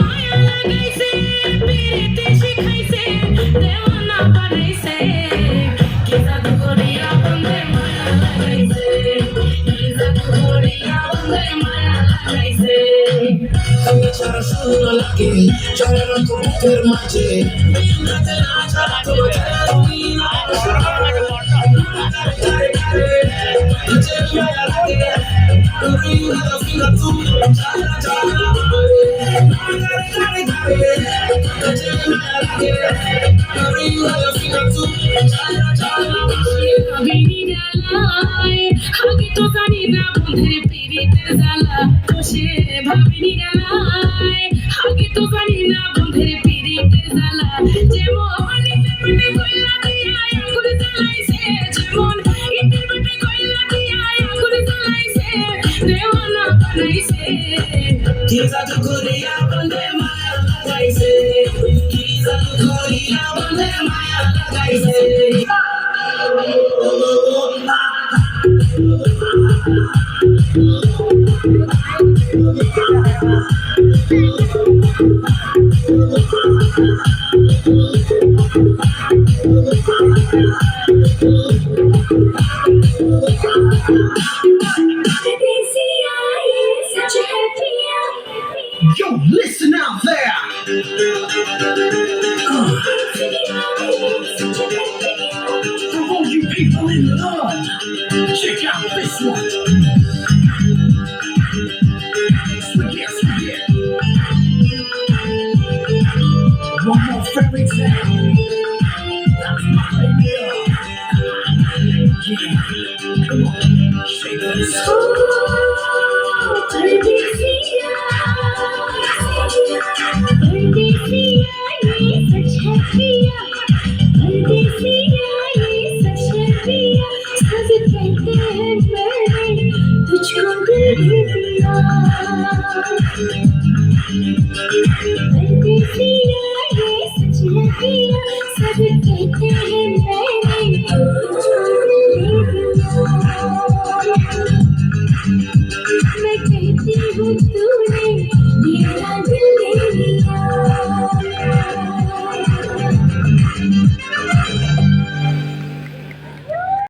মায়া লাগাইছে পিরিতি শিখাইছে দেওয়ানা বানাইছে কি জাদু করিয়া বন্ধে মায়া লাগাইছে কি জাদু করিয়া বন্ধে মায়া লাগাইছে আমি ছাড়া শূন্য লাগে চলে না তো বুকের মাঝে রাতে না ছাড়া তো তুমি না আগে তো জানি না বন্ধের পিরিতের জ্বালা বসে ভাবিনি ডালায় আগে তো জানি না বন্ধের পিরিতের জ্বালা যেমন ইটের পেটে কয়লা দিয়া আগুন জ্বালাইছে যেমন ইটের পেটে কয়লা দিয়া আগুন জ্বালাইছে দেওয়ানা বানাইছে কি জাদু করিয়া বন্ধে মায়া লাগাইছে কি জাদু করিয়া বন্ধে মায়া লাগাইছে Yo, listen out there. For all you people in love, check out this one. Forget. One more fairy tale. That's my idea. Yeah, come on, shake this. मैं कहती हूँ